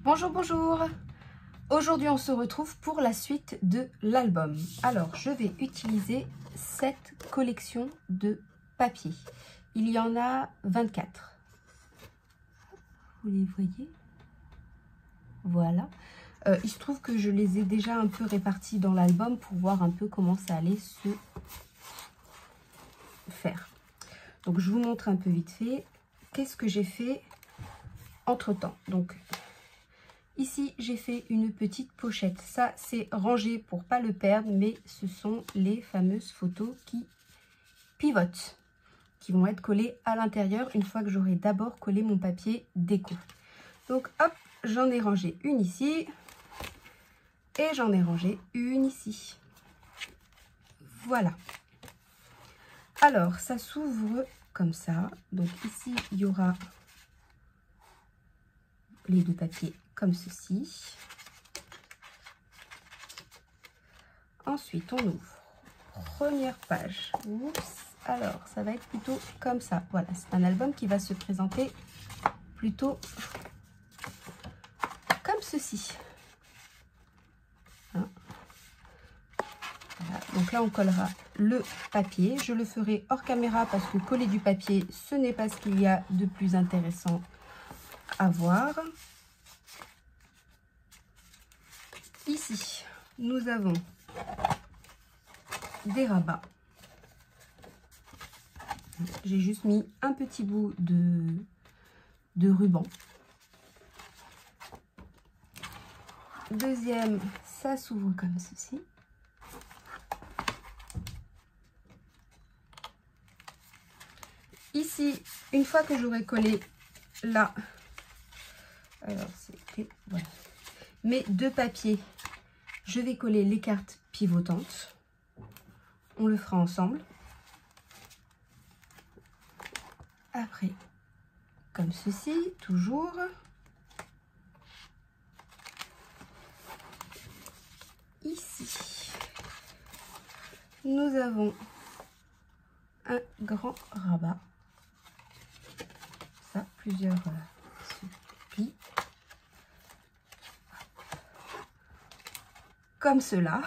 Bonjour, bonjour. Aujourd'hui, on se retrouve pour la suite de l'album. Alors, je vais utiliser cette collection de papier. Il y en a 24. Vous les voyez? Voilà. Il se trouve que je les ai déjà un peu répartis dans l'album pour voir un peu comment ça allait se faire. Donc, je vous montre un peu vite fait. Qu'est-ce que j'ai fait entre-temps? Donc, ici, j'ai fait une petite pochette. Ça, c'est rangé pour pas le perdre, mais ce sont les fameuses photos qui pivotent, qui vont être collées à l'intérieur une fois que j'aurai d'abord collé mon papier déco. Donc, hop, j'en ai rangé une ici et j'en ai rangé une ici. Voilà. Alors, ça s'ouvre comme ça. Donc, ici, il y aura les deux papiers comme ceci. Ensuite, on ouvre. Première page. Oups. Alors, ça va être plutôt comme ça. Voilà, c'est un album qui va se présenter plutôt comme ceci. Hein? Voilà. Donc là, on collera le papier. Je le ferai hors caméra parce que coller du papier, ce n'est pas ce qu'il y a de plus intéressant à voir. Ici, nous avons des rabats. J'ai juste mis un petit bout de ruban. Deuxième, ça s'ouvre comme ceci. Ici, une fois que j'aurai collé là, alors c'était voilà, mes deux papiers, je vais coller les cartes pivotantes. On le fera ensemble. Après, comme ceci, toujours. Ici, nous avons un grand rabat. Ça, plusieurs se plient. Comme cela.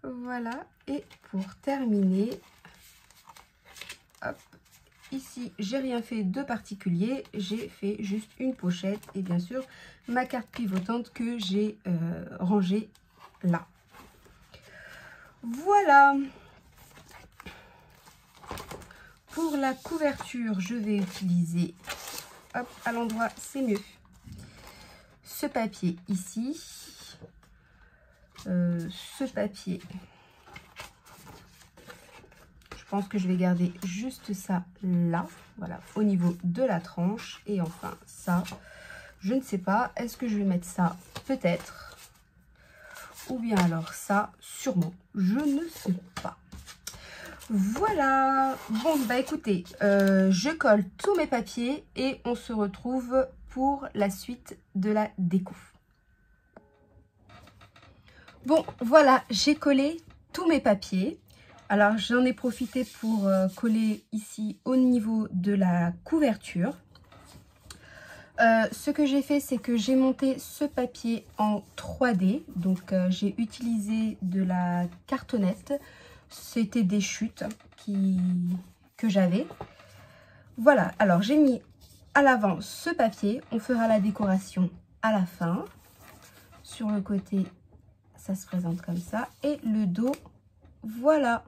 Voilà. Et pour terminer, hop, ici, j'ai rien fait de particulier. J'ai fait juste une pochette et bien sûr, ma carte pivotante que j'ai rangée là. Voilà. Pour la couverture, je vais utiliser, hop, à l'endroit, c'est mieux, ce papier ici, ce papier, je pense que je vais garder juste ça là, voilà, au niveau de la tranche. Et enfin ça, je ne sais pas, est-ce que je vais mettre ça? Peut-être, ou bien alors ça, sûrement, je ne sais pas. Voilà, bon bah écoutez, je colle tous mes papiers et on se retrouve pour la suite de la déco. Bon voilà, j'ai collé tous mes papiers. Alors j'en ai profité pour coller ici au niveau de la couverture. Ce que j'ai fait, c'est que j'ai monté ce papier en 3D. Donc j'ai utilisé de la cartonnette. C'était des chutes que j'avais. Voilà, alors j'ai mis à l'avant ce papier. On fera la décoration à la fin. Sur le côté, ça se présente comme ça. Et le dos, voilà.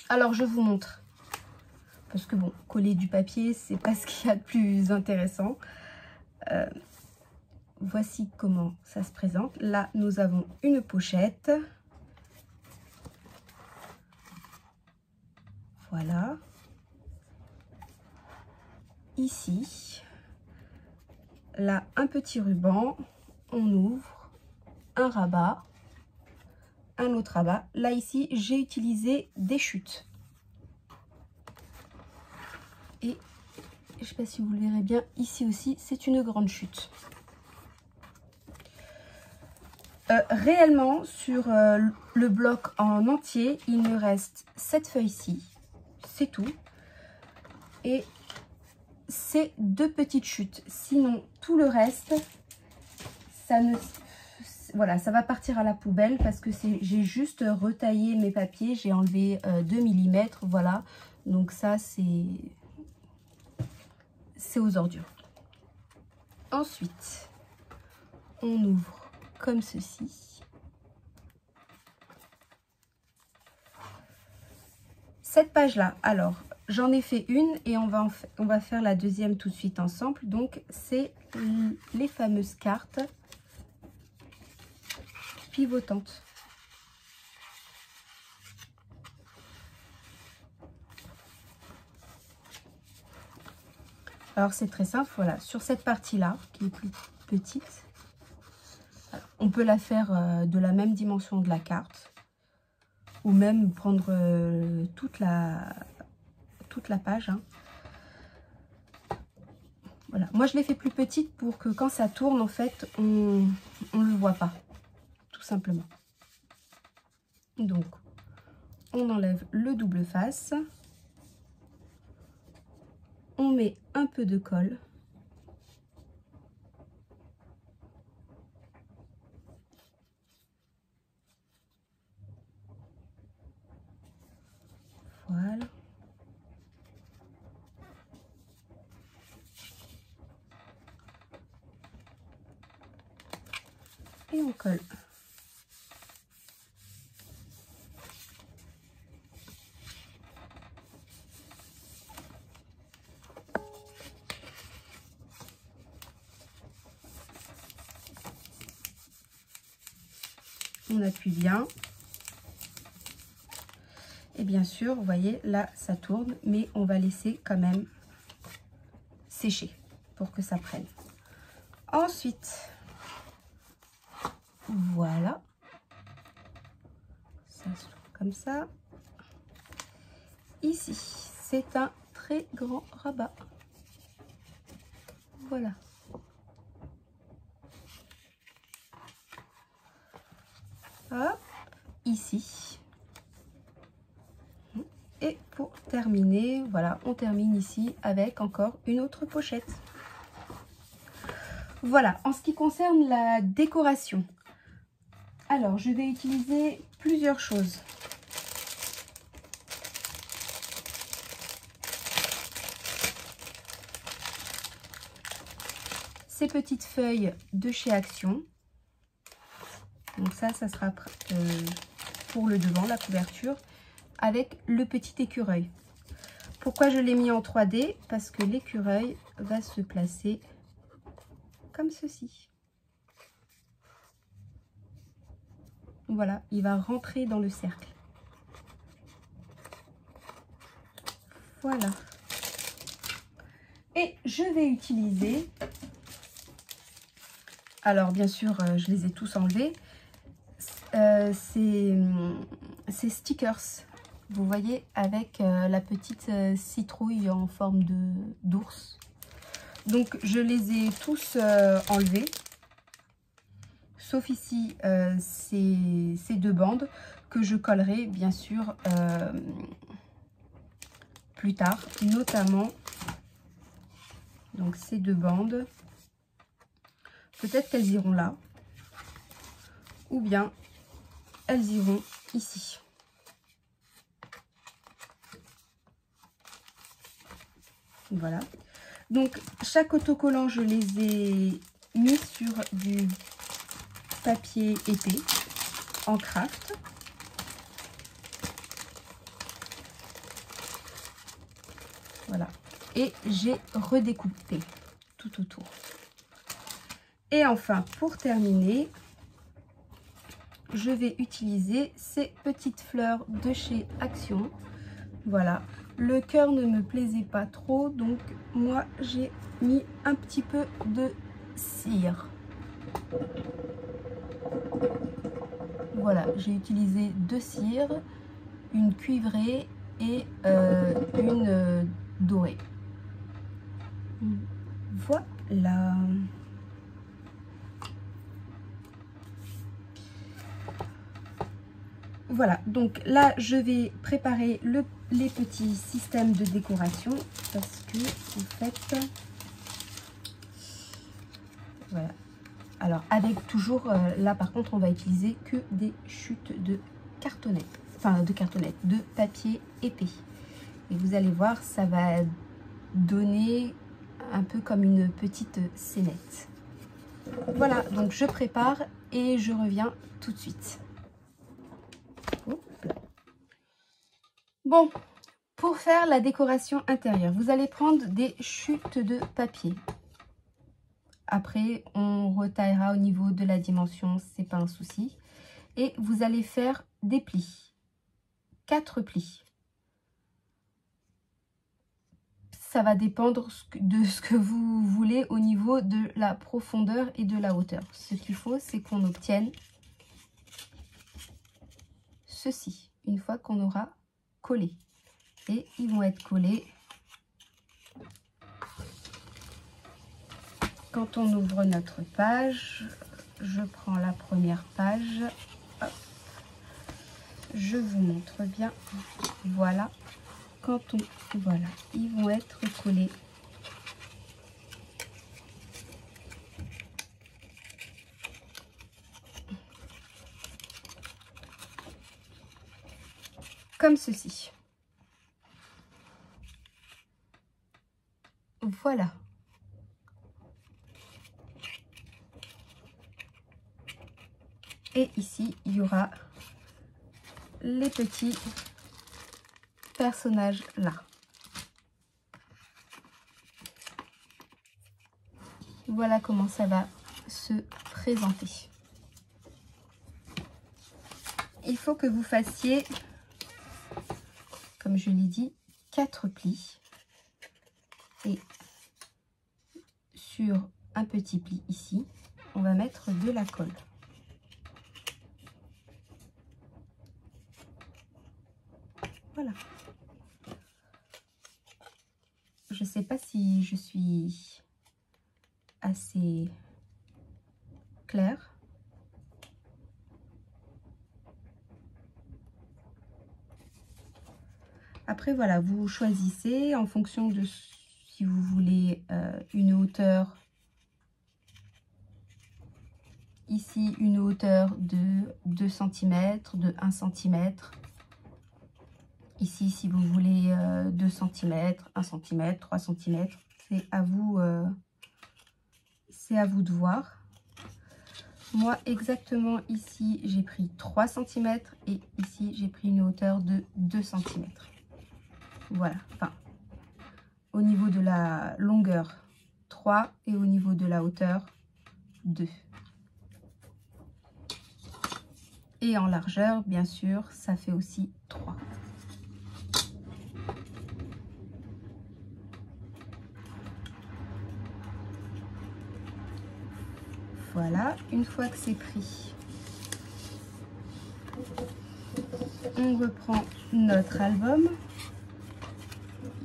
Alors je vous montre. Parce que bon, coller du papier, c'est pas ce qu'il y a de plus intéressant. Voici comment ça se présente. Là, nous avons une pochette. Voilà. Ici, là, un petit ruban. On ouvre un rabat, un autre rabat. Là, ici, j'ai utilisé des chutes. Et je ne sais pas si vous le verrez bien, ici aussi, c'est une grande chute. Réellement, sur le bloc en entier, il me reste cette feuille-ci. C'est tout. Et ces 2 petites chutes. Sinon, tout le reste, ça ne... Voilà, ça va partir à la poubelle parce que j'ai juste retaillé mes papiers. J'ai enlevé 2 mm, voilà. Donc ça, c'est aux ordures. Ensuite, on ouvre comme ceci. Cette page-là, alors, j'en ai fait une et on va faire la deuxième tout de suite ensemble. Donc, c'est les fameuses cartes pivotantes. Alors, c'est très simple, voilà. Sur cette partie-là, qui est plus petite, on peut la faire de la même dimension de la carte. Ou même prendre toute la page. Hein. Voilà. Moi, je l'ai fait plus petite pour que quand ça tourne, en fait, on ne le voit pas. Tout simplement. Donc, on enlève le double face. On met un peu de colle. Voilà. Et on colle. On appuie bien. Et bien sûr, vous voyez, là, ça tourne, mais on va laisser quand même sécher pour que ça prenne. Ensuite, voilà. Ça se tourne comme ça. Ici, c'est un très grand rabat. Voilà. Hop, ici. Et pour terminer, voilà, on termine ici avec encore une autre pochette. Voilà, en ce qui concerne la décoration. Alors, je vais utiliser plusieurs choses. Ces petites feuilles de chez Action. Donc ça sera pour le devant, la couverture, avec le petit écureuil. Pourquoi je l'ai mis en 3D? Parce que l'écureuil va se placer comme ceci. Voilà, il va rentrer dans le cercle. Voilà. Et je vais utiliser... Alors, bien sûr, je les ai tous enlevés. Ces stickers, vous voyez, avec la petite citrouille en forme d'ours. Donc, je les ai tous enlevés. Sauf ici, ces 2 bandes que je collerai, bien sûr, plus tard. Notamment, donc ces 2 bandes. Peut-être qu'elles iront là. Ou bien, elles iront ici. Voilà. Donc, chaque autocollant, je les ai mis sur du papier épais en craft. Voilà. Et j'ai redécoupé tout autour. Et enfin, pour terminer, je vais utiliser ces petites fleurs de chez Action. Voilà. Le cœur ne me plaisait pas trop, donc moi j'ai mis un petit peu de cire. Voilà, j'ai utilisé 2 cires, une cuivrée et une dorée. Voilà. Vous voilà, donc là je vais préparer les petits systèmes de décoration parce que en fait, voilà. Alors avec toujours, là par contre on va utiliser que des chutes de cartonnettes, enfin de cartonnettes, de papier épais. Et vous allez voir, ça va donner un peu comme une petite scénette. Voilà, donc je prépare et je reviens tout de suite. Bon, pour faire la décoration intérieure, vous allez prendre des chutes de papier. Après, on retaillera au niveau de la dimension, c'est pas un souci. Et vous allez faire des plis, 4 plis. Ça va dépendre de ce que vous voulez au niveau de la profondeur et de la hauteur. Ce qu'il faut, c'est qu'on obtienne ceci, une fois qu'on aura collé. Et ils vont être collés quand on ouvre notre page. Je prends la première page. Hop. Je vous montre bien. Voilà. Quand on... Voilà. Ils vont être collés. Comme ceci. Voilà. Et ici, il y aura les petits personnages là. Voilà comment ça va se présenter. Il faut que vous fassiez, comme je l'ai dit, 4 plis. Et sur un petit pli ici, on va mettre de la colle. Voilà. Je ne sais pas si je suis assez claire. Après, voilà, vous choisissez en fonction de si vous voulez une hauteur. Ici, une hauteur de 2 cm, de 1 cm. Ici, si vous voulez 2 cm, 1 cm, 3 cm, c'est à vous de voir. Moi, exactement ici, j'ai pris 3 cm et ici, j'ai pris une hauteur de 2 cm. Voilà, enfin, au niveau de la longueur, 3 et au niveau de la hauteur, 2. Et en largeur, bien sûr, ça fait aussi 3. Voilà, une fois que c'est pris, on reprend notre album,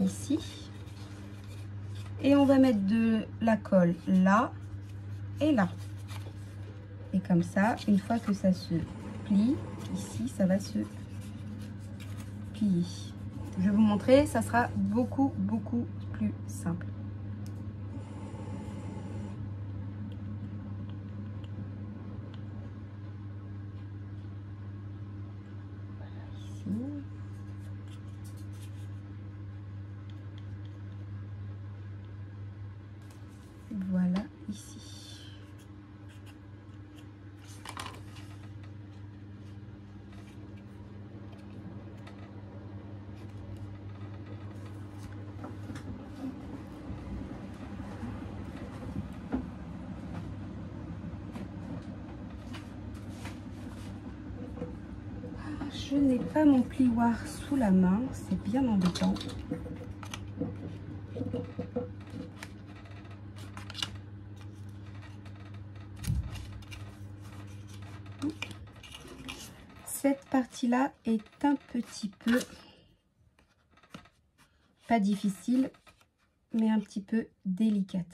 ici, et on va mettre de la colle là et là. Et comme ça, une fois que ça se plie, ici, ça va se plier. Je vais vous montrer, ça sera beaucoup plus simple. Voilà ici. Je n'ai pas mon plioir sous la main, c'est bien embêtant. Cette partie-là est un petit peu, pas difficile, mais un petit peu délicate.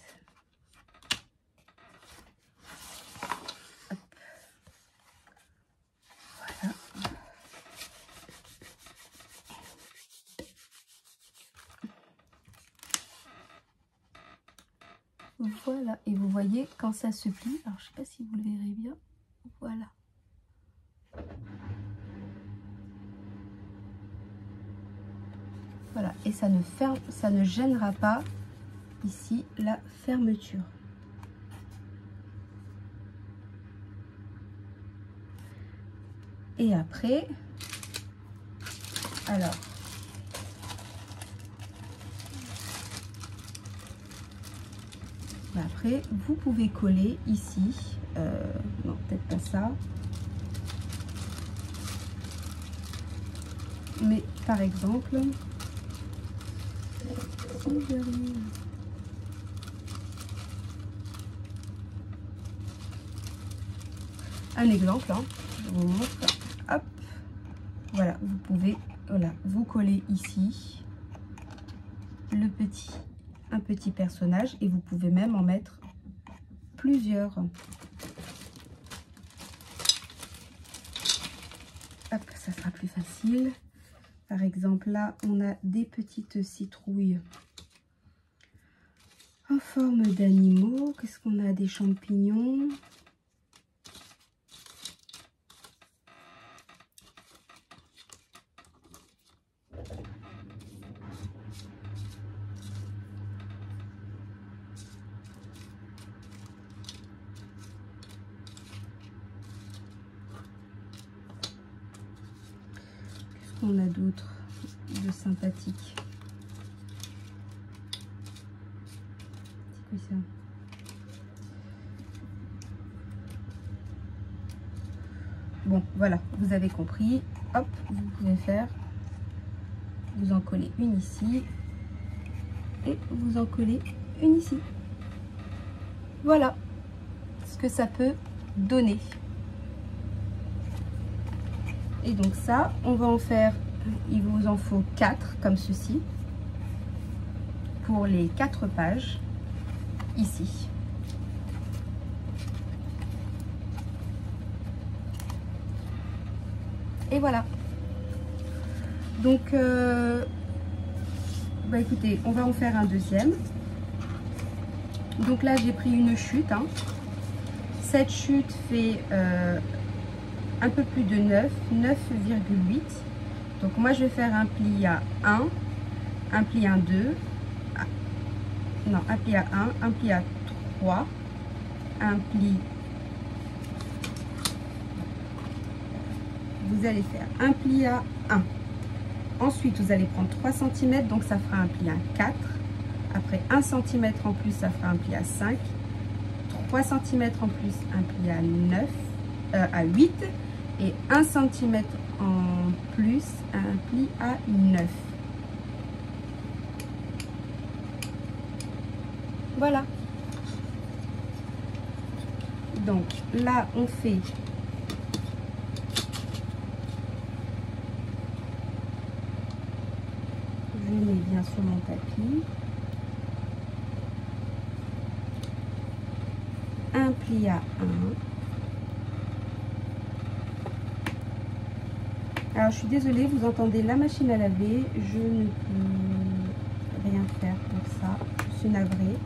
Hop. Voilà. Voilà, et vous voyez quand ça se plie, alors je sais pas si vous le verrez bien, voilà. Voilà, et ça ne gênera pas ici la fermeture. Et après, alors, après vous pouvez coller ici, non peut-être pas ça, mais par exemple, si j'arrive, un exemple, hein, je vous montre, hop, voilà, vous pouvez, voilà, vous coller ici un petit personnage et vous pouvez même en mettre plusieurs. Hop, ça sera plus facile. Par exemple, là, on a des petites citrouilles en forme d'animaux. Qu'est-ce qu'on a? Des champignons. Qu'est-ce qu'on a d'autre de sympathique? C'est quoi ça? Bon, voilà, vous avez compris. Hop, vous pouvez faire, vous en collez une ici et vous en collez une ici. Voilà ce que ça peut donner. Et donc ça, on va en faire, il vous en faut 4 comme ceci pour les 4 pages ici. Et voilà. Donc, bah écoutez, on va en faire un deuxième. Donc là, j'ai pris une chute. Hein. Cette chute fait un peu plus de 9,8. Donc moi, je vais faire un pli à 1, un pli à 2, non, un pli à 1, un pli à 3, un pli. Vous allez faire un pli à 1. Ensuite, vous allez prendre 3 cm, donc ça fera un pli à 4. Après, 1 cm en plus, ça fera un pli à 5. 3 cm en plus, un pli à 9, à 8. Et 1 cm en plus, un pli à 9. Voilà. Donc là, on fait... Je mets bien sur mon tapis. Un pli à 1. Alors je suis désolée, vous entendez la machine à laver, je ne peux rien faire pour ça, je suis navrée.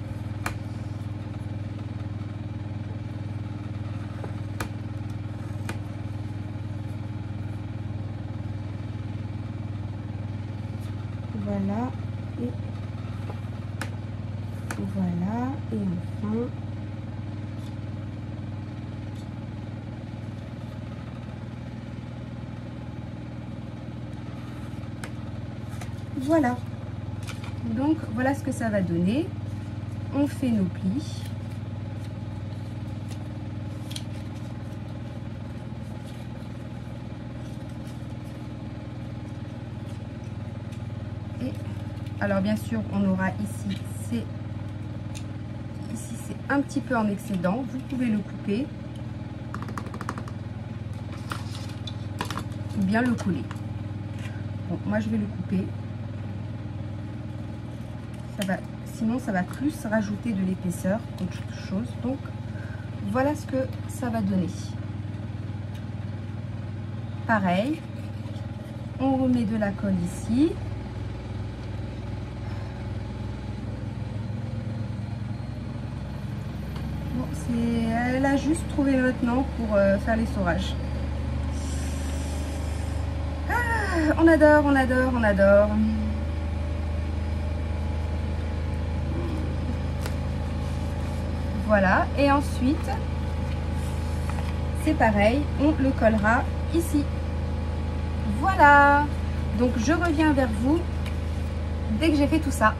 Voilà, et voilà, et enfin... Voilà, donc voilà ce que ça va donner. On fait nos plis. Et alors bien sûr, on aura ici, c'est un petit peu en excédent. Vous pouvez le couper ou bien le coller. Bon, moi je vais le couper. Sinon ça va plus rajouter de l'épaisseur qu'autre chose. Donc voilà ce que ça va donner. Pareil, on remet de la colle ici. Elle a juste trouvé maintenant pour faire l'essorage. Ah, on adore, on adore, on adore. Voilà, et ensuite, c'est pareil, on le collera ici. Voilà, donc je reviens vers vous dès que j'ai fait tout ça.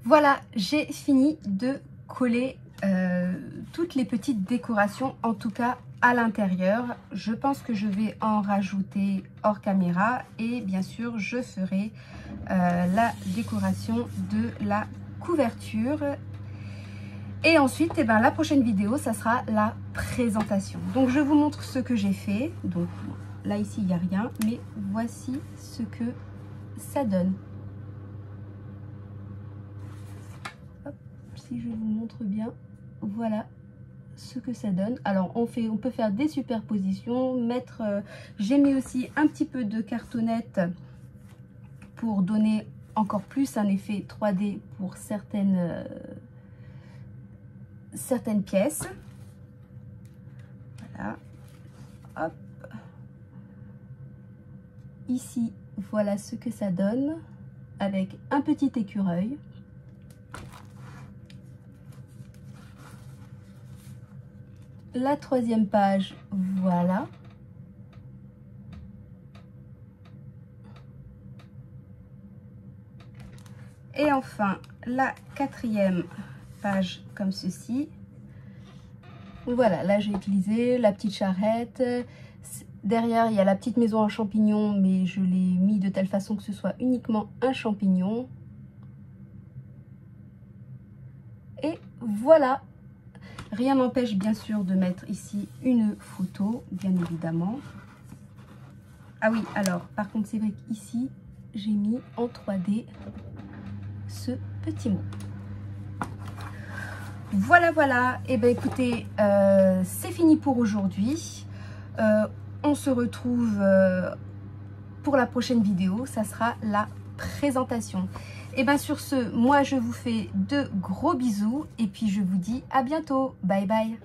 Voilà, j'ai fini de coller toutes les petites décorations, en tout cas à l'intérieur. Je pense que je vais en rajouter hors caméra et bien sûr je ferai la décoration de la couverture. Et ensuite, eh ben, la prochaine vidéo, ça sera la présentation. Donc, je vous montre ce que j'ai fait. Donc, là, ici, il n'y a rien. Mais voici ce que ça donne. Hop, si je vous montre bien, voilà ce que ça donne. Alors, on peut faire des superpositions. J'ai mis aussi un petit peu de cartonnette pour donner encore plus un effet 3D pour certaines pièces. Voilà. Hop. Ici, voilà ce que ça donne avec un petit écureuil. La troisième page, voilà. Et enfin, la quatrième page comme ceci. Voilà, là j'ai utilisé la petite charrette. Derrière, il y a la petite maison en champignons, mais je l'ai mis de telle façon que ce soit uniquement un champignon. Et voilà. Rien n'empêche bien sûr de mettre ici une photo, bien évidemment. Ah oui, alors, par contre, c'est vrai qu'ici, j'ai mis en 3D ce petit mot. Voilà, voilà. Et bien, écoutez, c'est fini pour aujourd'hui. On se retrouve pour la prochaine vidéo. Ça sera la présentation. Et bien, sur ce, moi, je vous fais de gros bisous. Et puis, je vous dis à bientôt. Bye, bye.